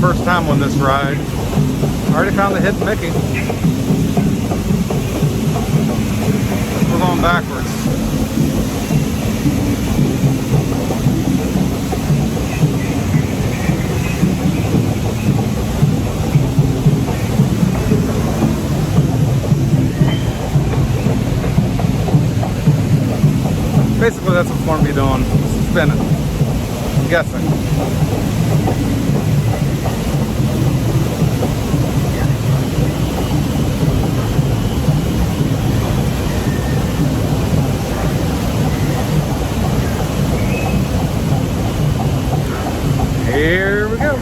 first time on this ride. Already found the hidden Mickey. We're going backwards. Basically, that's what we're going to be doing. Spinning. I'm guessing. Here we go.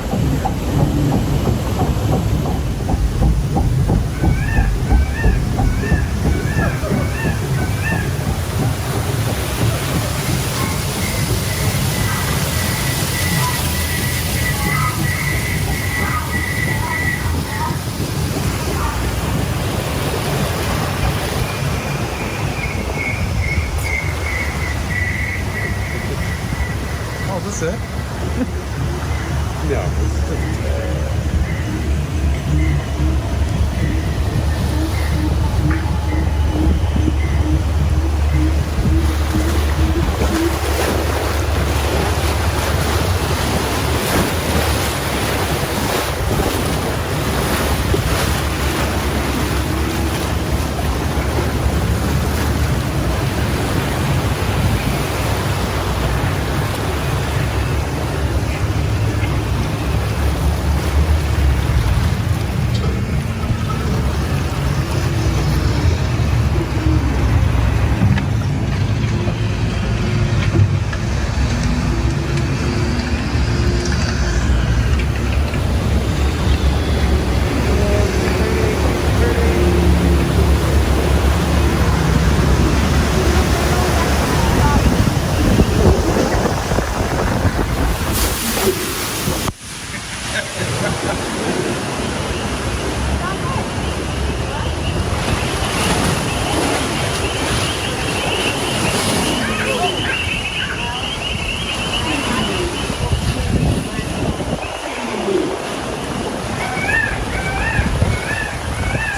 Oh, this is it? No, it's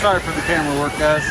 Sorry for the camera work, guys.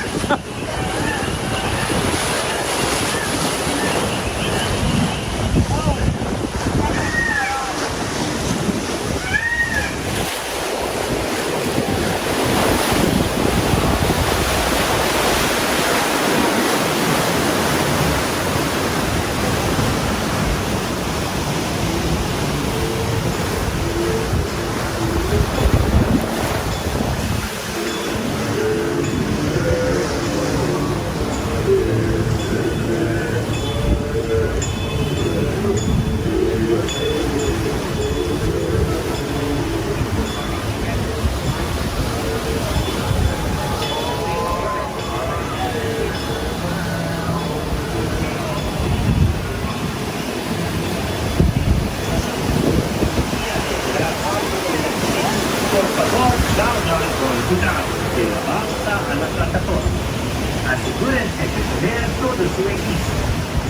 Asegúrense de tener todo su equipo.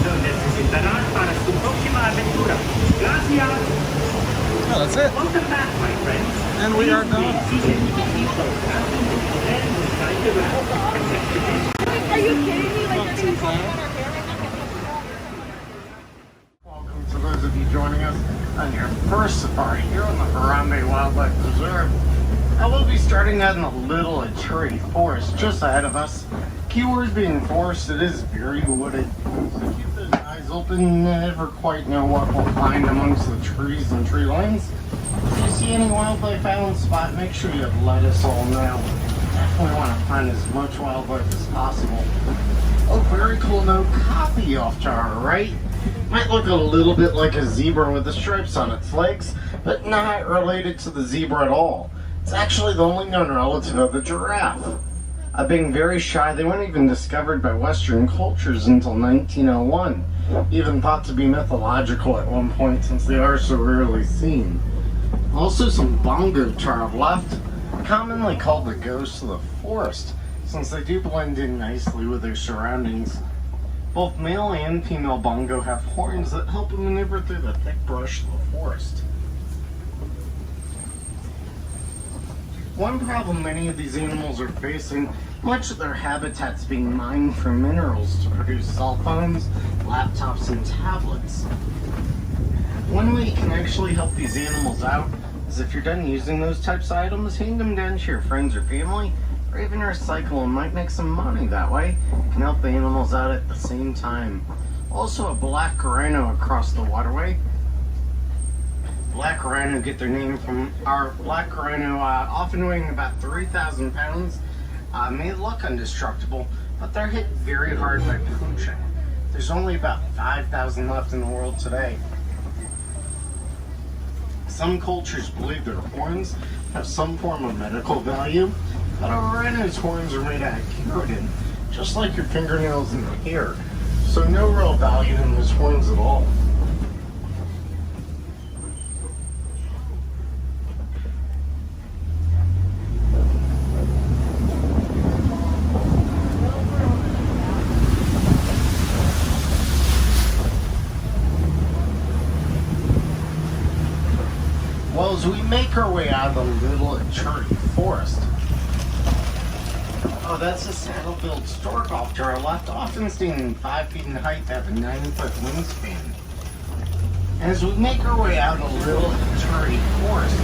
Lo necesitarán para su próxima aventura. Gracias. Oh, that's it. Welcome back, my friends. And we are done. Are you kidding me? Like, they're gonna talk about our hair right now? welcome to those of you joining us on your first safari here on the Harambe Wildlife Preserve. I will be starting out in a little Attri forest just ahead of us. Keywords being forest, it is very wooded. So keep those eyes open, you never quite know what we'll find amongst the trees and tree lines. If you see any wildlife out on spot, make sure you let us all know. Definitely want to find as much wildlife as possible. Oh, very cool note, copy off to our right. Might look a little bit like a zebra with the stripes on its legs, but not related to the zebra at all. It's actually the only known relative of the giraffe. Being very shy, they weren't even discovered by Western cultures until 1901. Even thought to be mythological at one point since they are so rarely seen. Also some bongo to our left, commonly called the ghosts of the forest, since they do blend in nicely with their surroundings. Both male and female bongo have horns that help them maneuver through the thick brush of the forest. One problem many of these animals are facing, much of their habitats being mined for minerals to produce cell phones, laptops, and tablets. One way you can actually help these animals out is if you're done using those types of items, hand them down to your friends or family, or even recycle them. Might make some money that way. You can help the animals out at the same time. Also, a black rhino across the waterway. Black rhino get their name from our black rhino, often weighing about 3,000 pounds. May look indestructible, but they're hit very hard by poaching. There's only about 5,000 left in the world today. Some cultures believe their horns have some form of medical value, but a rhino's horns are made out of keratin, just like your fingernails and hair, so no real value in those horns at all. Well, as we make our way out of the little Cherry Forest, oh, that's a saddle-billed stork off to our left, often standing 5 feet in height, have a 9-foot wingspan. As we make our way out of the little Cherry Forest,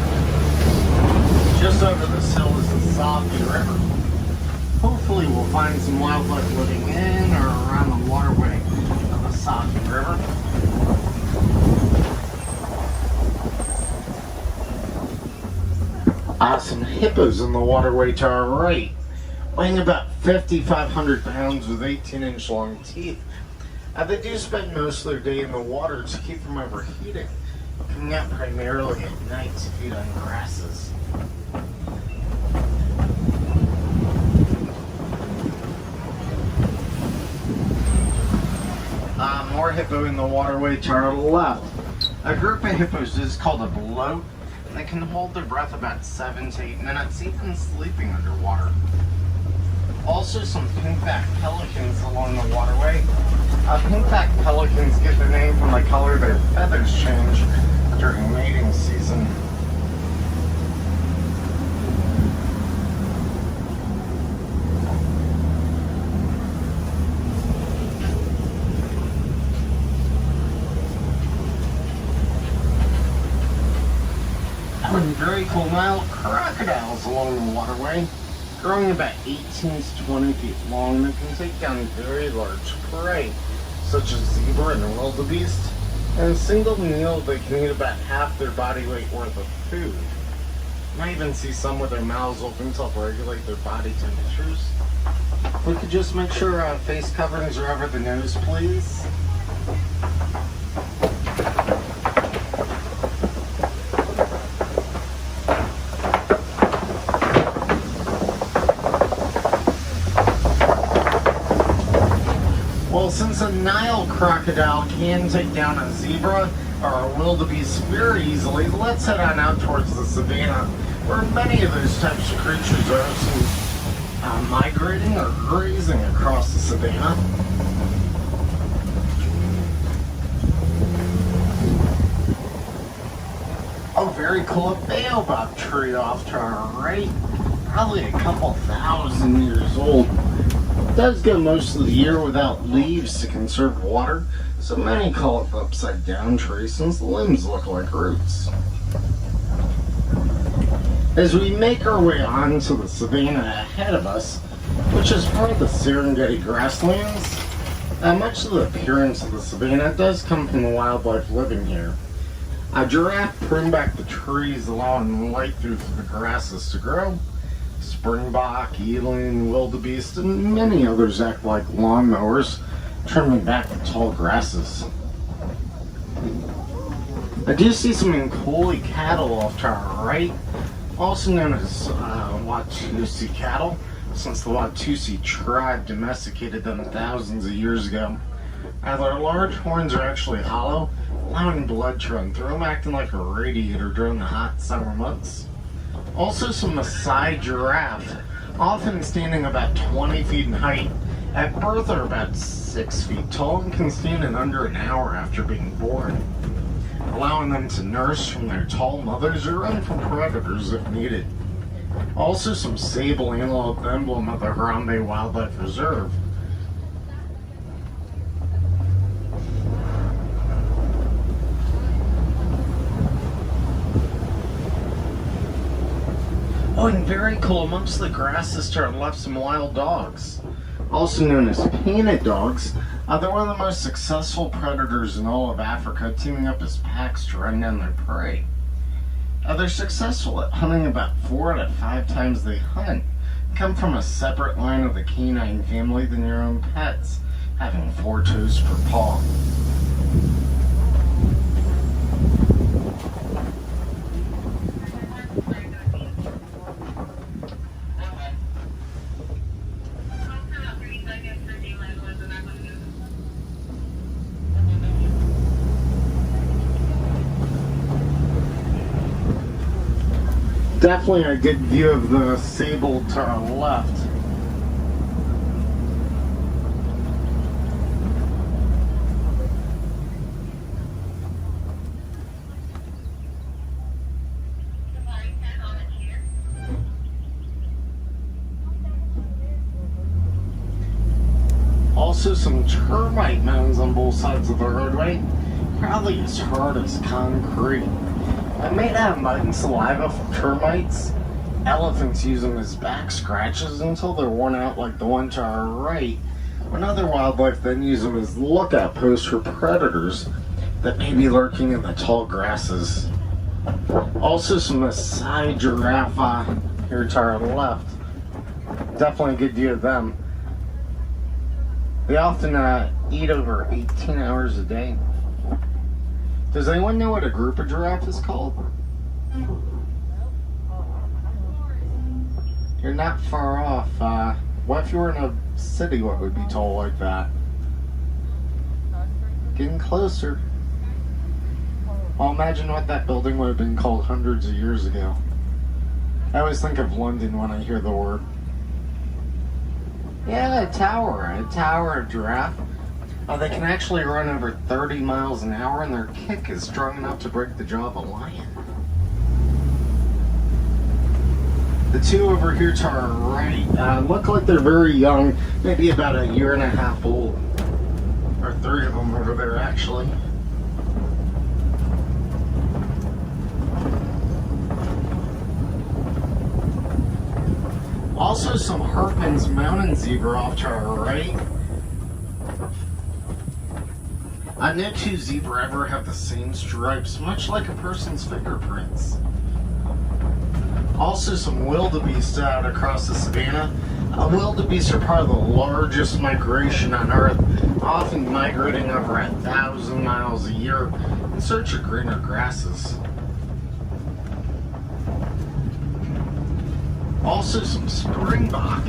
just over this hill is the Safi River. Hopefully we'll find some wildlife living in or around the waterway of the Safi River. Some hippos in the waterway to our right, weighing about 5,500 pounds with 18-inch long teeth. They do spend most of their day in the water to keep from overheating, coming out primarily at night to feed on grasses. More hippo in the waterway to our left. A group of hippos is called a bloat. They can hold their breath about 7 to 8 minutes, even sleeping underwater. Also, some pink-backed pelicans along the waterway. Pink-backed pelicans get their name from the color their feathers change during mating season. Very cool Nile crocodiles along the waterway, growing about 18 to 20 feet long. They can take down very large prey, such as zebra and wildebeest. In a single meal, they can eat about half their body weight worth of food. You might even see some with their mouths open to help regulate their body temperatures. We could just make sure face coverings are over the nose, please. Well, since a Nile crocodile can take down a zebra or a wildebeest very easily, let's head on out towards the savannah, where many of those types of creatures are seen migrating or grazing across the savannah. Oh, very cool. A baobab tree off to our right, probably a couple thousand years old. It does go most of the year without leaves to conserve water, so many call it the upside down tree since the limbs look like roots. As we make our way onto the savannah ahead of us, which is part of the Serengeti grasslands, much of the appearance of the savannah does come from the wildlife living here. A giraffe pruned back the trees, allowing light through the grasses to grow. Springbok, eland, wildebeest, and many others act like lawnmowers, trimming back the tall grasses. I do see some Nkoli cattle off to our right, also known as Watusi cattle, since the Watusi tribe domesticated them thousands of years ago. Their large horns are actually hollow, allowing blood to run through them, acting like a radiator during the hot summer months. Also some Maasai giraffe, often standing about 20 feet in height. At birth are about 6 feet tall and can stand in under an hour after being born, allowing them to nurse from their tall mothers or run from predators if needed. Also some sable antelope, emblem of the Harambe Wildlife Reserve. Oh, and very cool, amongst the grasses to our left, some wild dogs, also known as painted dogs. They're one of the most successful predators in all of Africa, teaming up as packs to run down their prey. They're successful at hunting about 4 to 5 times they hunt. Come from a separate line of the canine family than your own pets, having 4 toes per paw. Definitely a good view of the sable to our left. Also some termite mounds on both sides of the roadway, probably as hard as concrete. It may have mud and saliva from termites. Elephants use them as back scratches until they're worn out like the one to our right, when other wildlife then use them as lookout posts for predators that may be lurking in the tall grasses. Also some Maasai giraffe here to our left. Definitely a good view of them. They often eat over 18 hours a day. Does anyone know what a group of giraffe is called? You're not far off. What if you were in a city, what would be told like that? Getting closer. Well, imagine what that building would have been called hundreds of years ago. I always think of London when I hear the word. Yeah, a tower of giraffe. They can actually run over 30 miles an hour, and their kick is strong enough to break the jaw of a lion. The two over here to our right look like they're very young, maybe about 1.5 years old. Or 3 of them over there, actually. Also some Herpin's mountain zebra off to our right. No two zebra ever have the same stripes, much like a person's fingerprints. Also some wildebeest out across the savannah. Wildebeest are part of the largest migration on Earth, often migrating over 1,000 miles a year in search of greener grasses. Also some springbok.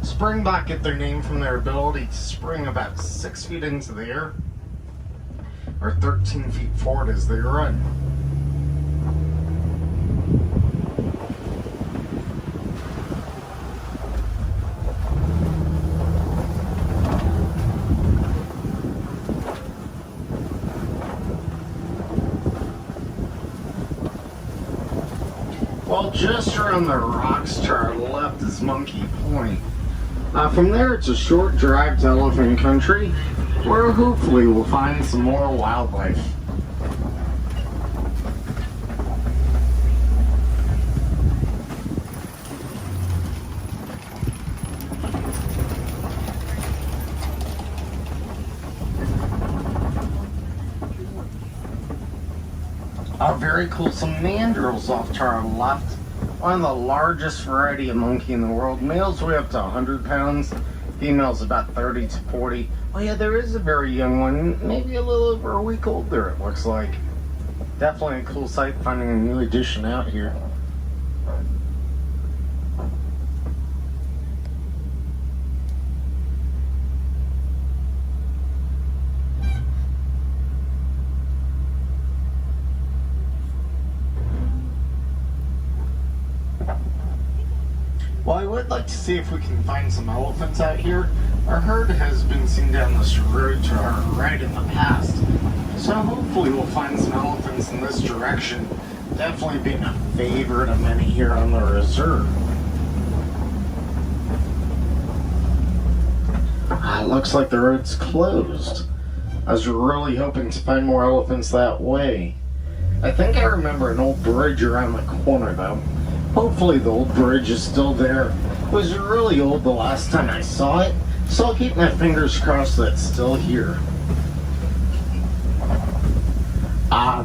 Springbok get their name from their ability to spring about 6 feet into the air, or 13 feet forward as they run. Well, just around the rocks to our left is Monkey Point. From there, it's a short drive to elephant country, where hopefully we'll find some more wildlife. Very cool, some mandrills off to our left. One of the largest variety of monkey in the world. Males weigh up to 100 pounds, females about 30 to 40. Oh yeah, there is a very young one, maybe a little over a week old there, it looks like. Definitely a cool sight finding a new addition out here. Well, I would like to see if we can find some elephants out here. Our herd has been seen down this road to our right in the past, so hopefully we'll find some elephants in this direction. Definitely being a favorite of many here on the reserve. Looks like the road's closed. I was really hoping to find more elephants that way. I think I remember an old bridge around the corner though. Hopefully the old bridge is still there. It was really old the last time I saw it, so I'll keep my fingers crossed that it's still here.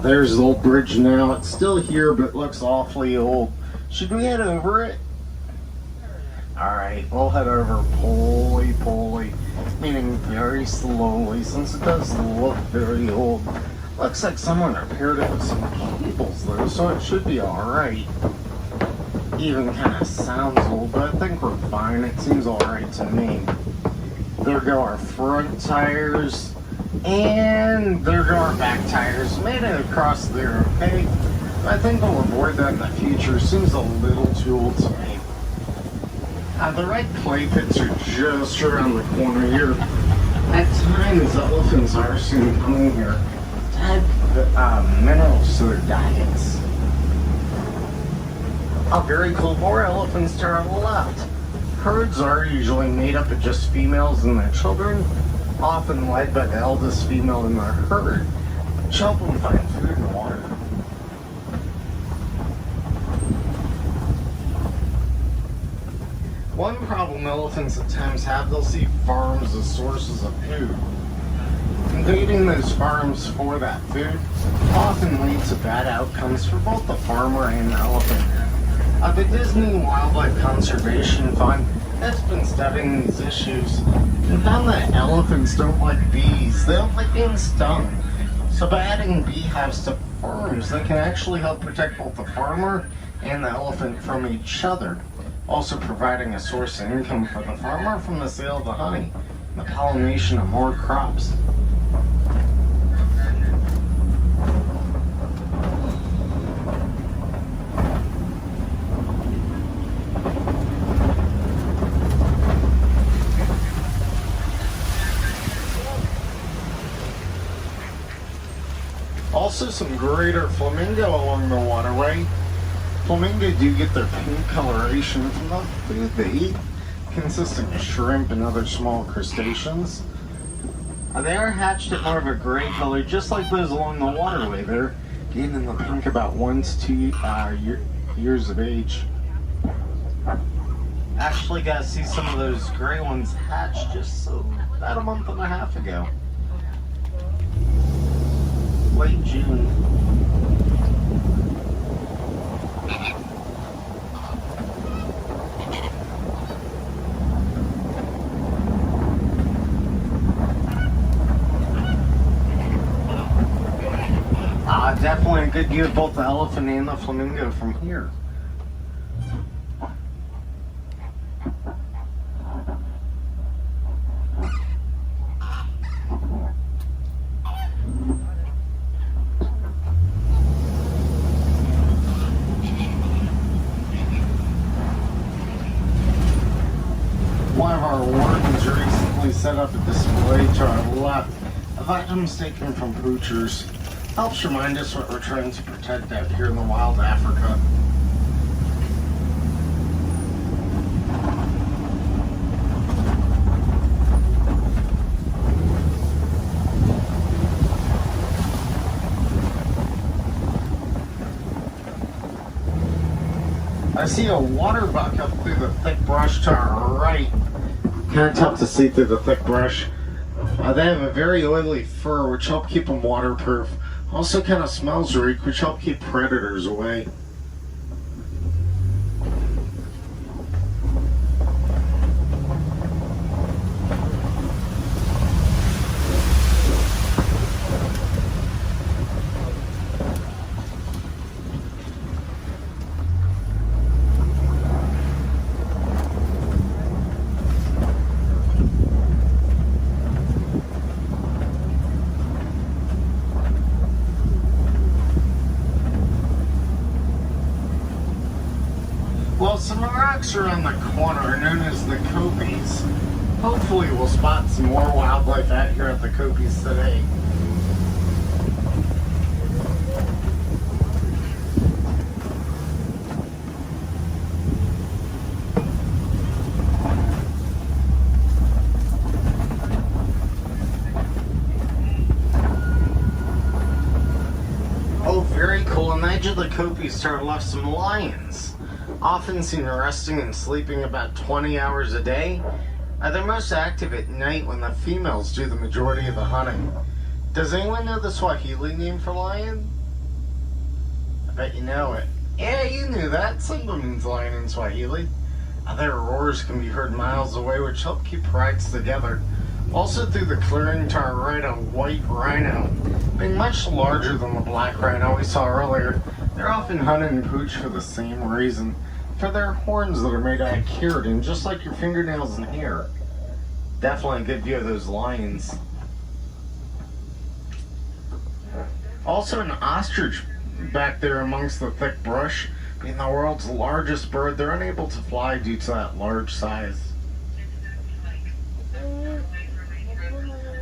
There's the old bridge now. It's still here, but it looks awfully old. Should we head over it? Alright, we'll head over poly, meaning very slowly, since it does look very old. Looks like someone repaired it with some cables though, so it should be alright. Even kind of sounds old, but I think we're fine. It seems alright to me. There go our front tires. And there go our back tires. Made it across there, okay? I think we'll avoid that in the future. Seems a little too old to me. The right clay pits are just around the corner here. At times, elephants are seen coming here to add minerals to their diets. Very cool. More elephants to our left. Herds are usually made up of just females and their children, often led by the eldest female in their herd, which help them find food and water. One problem elephants at times have, they'll see farms as sources of food. Invading those farms for that food often leads to bad outcomes for both the farmer and the elephant. The Disney Wildlife Conservation Fund has been studying these issues and found that elephants don't like bees. They don't like being stung. So by adding beehives to farms, they can actually help protect both the farmer and the elephant from each other, also providing a source of income for the farmer from the sale of the honey and the pollination of more crops. Also some greater flamingo along the waterway. Flamingo do get their pink coloration from the food they eat, consisting of shrimp and other small crustaceans. They are hatched at more of a gray color, just like those along the waterway. They're gaining the pink about 1 to 2 years of age. Actually got to see some of those gray ones hatch just about a month and a half ago. Late June. Definitely a good view of both the elephant and the flamingo from here. One of our wardens recently set up a display to our left of items taken from poachers. Helps remind us what we're trying to protect out here in the wild Africa. I see a water buck up through the thick brush to our right. Kind of tough to see through the thick brush. They have a very oily fur, which help keep them waterproof. Also kind of smells reek, which help keep predators away. Well, some rocks around the corner are known as the Povs. Hopefully we'll spot some more wildlife out here at the Povs today. edge of the kopjes to our left, some lions, often seen resting and sleeping about 20 hours a day. They're most active at night when the females do the majority of the hunting. Does anyone know the Swahili name for lion? I bet you know it. Yeah, you knew that. Simba means lion in Swahili. Their roars can be heard miles away, which help keep prides together. Also through the clearing to our right, a white rhino. Being much larger than the black rhino we saw earlier, they're often hunted and pooched for the same reason. For their horns that are made out of keratin, just like your fingernails and hair. Definitely a good view of those lions. Also an ostrich back there amongst the thick brush. Being the world's largest bird, they're unable to fly due to that large size.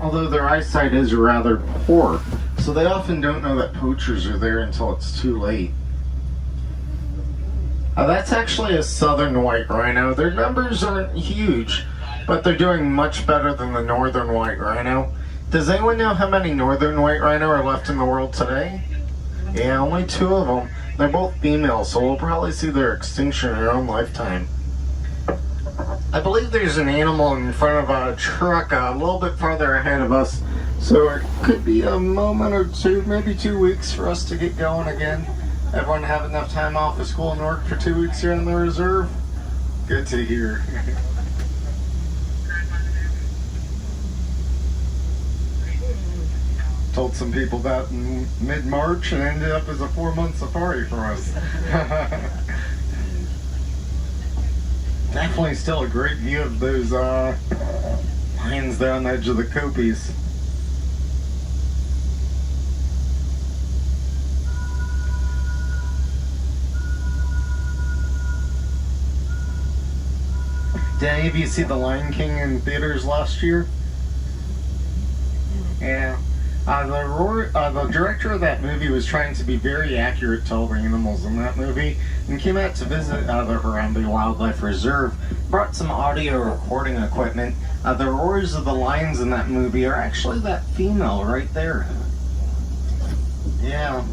Although their eyesight is rather poor, so they often don't know that poachers are there until it's too late. That's actually a southern white rhino. Their numbers aren't huge, but they're doing much better than the northern white rhino. Does anyone know how many northern white rhino are left in the world today? Yeah, only 2 of them. They're both females, so we'll probably see their extinction in our own lifetime. I believe there's an animal in front of a truck a little bit farther ahead of us, so it could be a moment or two, maybe 2 weeks for us to get going again. Everyone have enough time off of school and work for 2 weeks here in the reserve? Good to hear. Told some people that in mid-March and ended up as a 4-month safari for us. Definitely still a great view of those lions there on the edge of the kopjes. Did any of you see The Lion King in theaters last year? Yeah. The director of that movie was trying to be very accurate to all the animals in that movie and came out to visit the Harambe Wildlife Reserve, brought some audio recording equipment. The roars of the lions in that movie are actually that female right there. Yeah.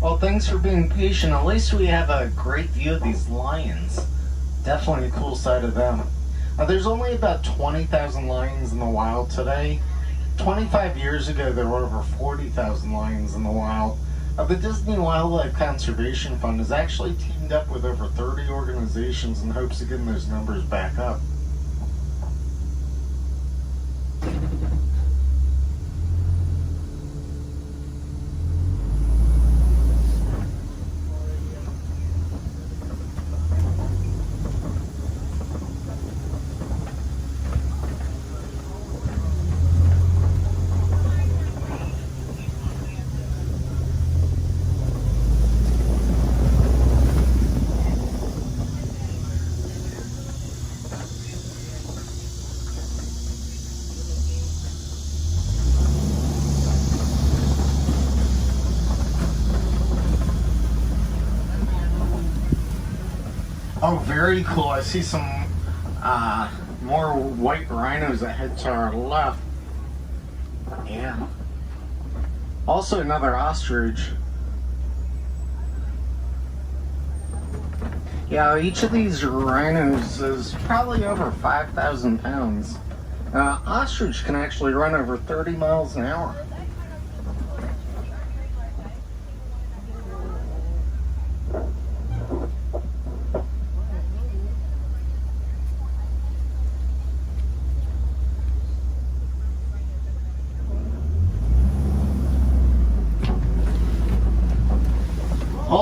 Well, thanks for being patient. At least we have a great view of these lions. Definitely a cool sight of them. There's only about 20,000 lions in the wild today. 25 years ago, there were over 40,000 lions in the wild. The Disney Wildlife Conservation Fund has actually teamed up with over 30 organizations in hopes of getting those numbers back up. Oh, very cool. I see some more white rhinos ahead to our left. Yeah. Also another ostrich. Yeah, each of these rhinos is probably over 5,000 pounds. Ostrich can actually run over 30 miles an hour.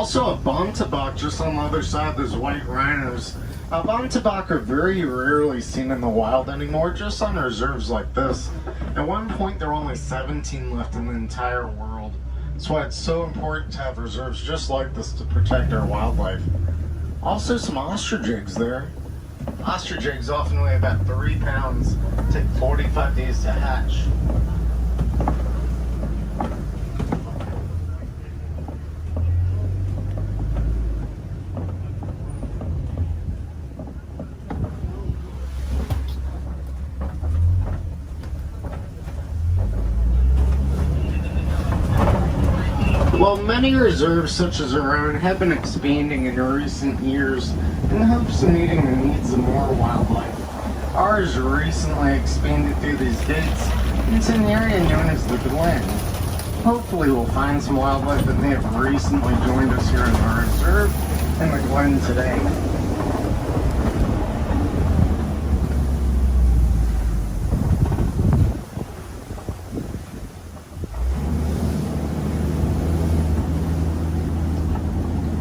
Also a bontebok just on the other side of those white rhinos. Bontebok are very rarely seen in the wild anymore, just on reserves like this. At one point there were only 17 left in the entire world. That's why it's so important to have reserves just like this to protect our wildlife. Also some ostrich eggs there. Ostrich eggs often weigh about 3 pounds, take 45 days to hatch. While many reserves such as our own have been expanding in recent years in hopes of meeting the needs of more wildlife, ours recently expanded through these gates into an area known as the Glen. Hopefully we'll find some wildlife that may have recently joined us here in our reserve in the Glen today.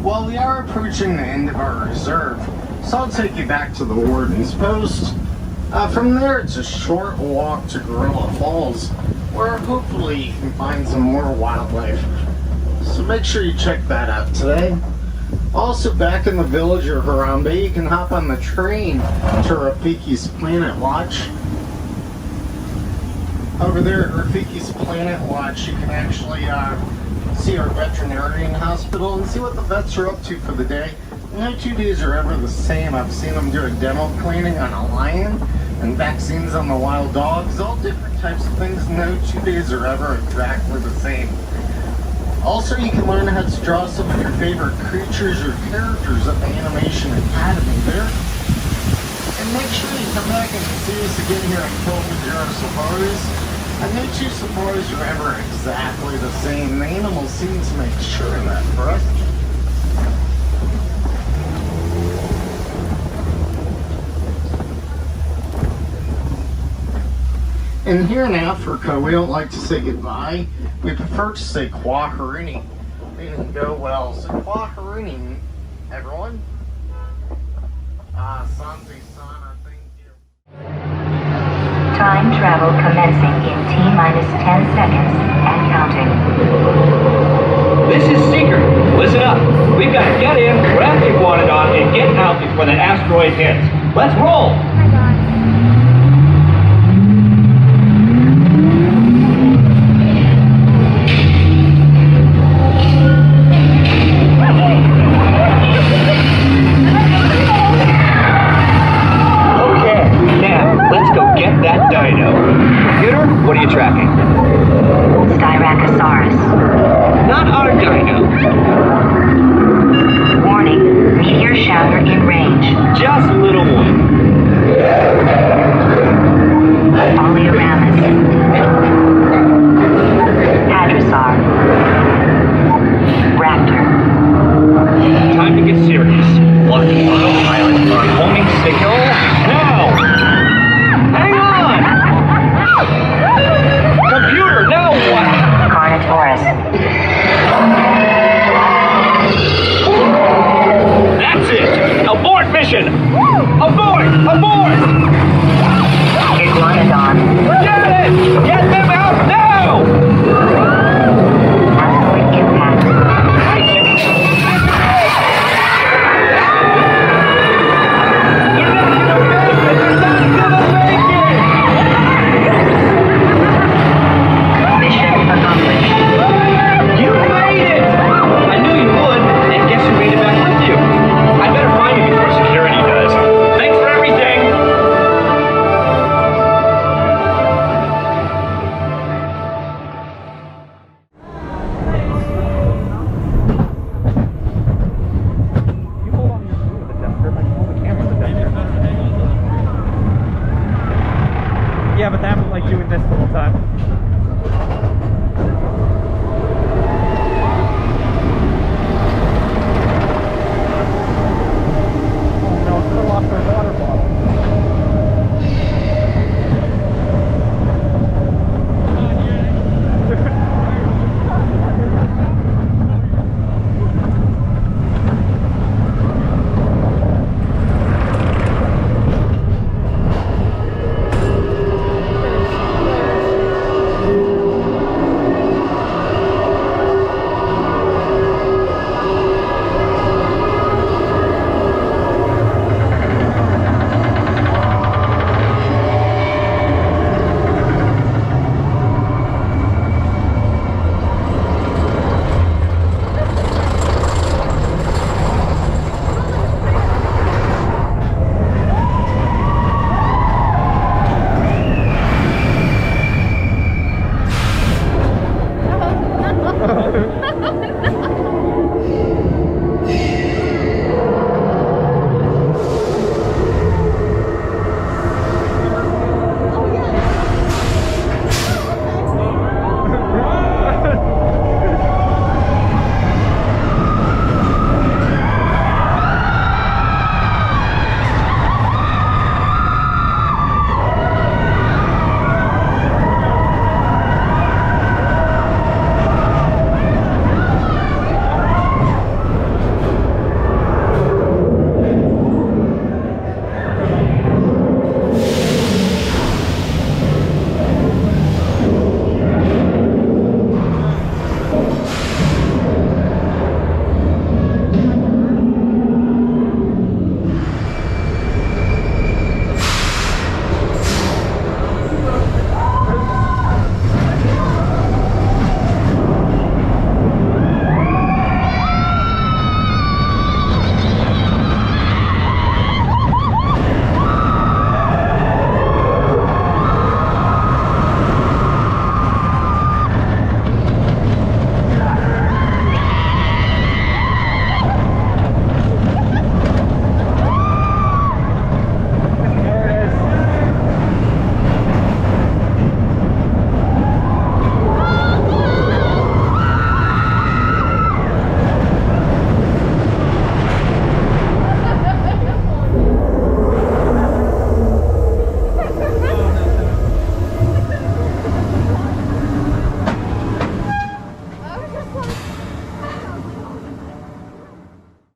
Well, we are approaching the end of our reserve, so I'll take you back to the Warden's Post. From there, it's a short walk to Gorilla Falls, where hopefully you can find some more wildlife. So make sure you check that out today. Also, back in the village of Harambe, you can hop on the train to Rafiki's Planet Watch. Over there at Rafiki's Planet Watch, you can actually see our veterinarian hospital and see what the vets are up to for the day. No 2 days are ever the same. I've seen them do a dental cleaning on a lion and vaccines on the wild dogs, all different types of things. No 2 days are ever exactly the same. Also, you can learn how to draw some of your favorite creatures or characters at the Animation Academy there. And make sure you come back and see us again here at Kilimanjaro Safaris. And no 2 safaris are ever exactly the same. The animals seem to make sure of that for us. And here in Africa, we don't like to say goodbye. We prefer to say kwaherini. Meaning go well. So kwaherini, everyone. Asante sana, thank you. Time travel commencing in T-minus 10 seconds and counting. This is Seeker. Listen up. We've got to get in, grab the iguanodon, and get out before the asteroid hits. Let's roll! What are you tracking? Styracosaurus. Not our dino. Warning, meteor shower in range. Just a little one. Oleoramus. Hadrosaur. Raptor. Time to get serious. Locking autopilot on homing signal now! Hang on! Computer, now what? Carnotaurus. That's it! Abort mission! Abort! Abort! Iguanodon. Get it! Get them out now! Asteroid impact. They're not gonna make it! They're not gonna make it! Mission accomplished. You made it! I knew you would, and guess who made it back with you? I better find you before security does. Thanks for everything! You hold on your food at the desk, or I can hold the camera at the desk. Yeah, but they haven't like doing this the whole time.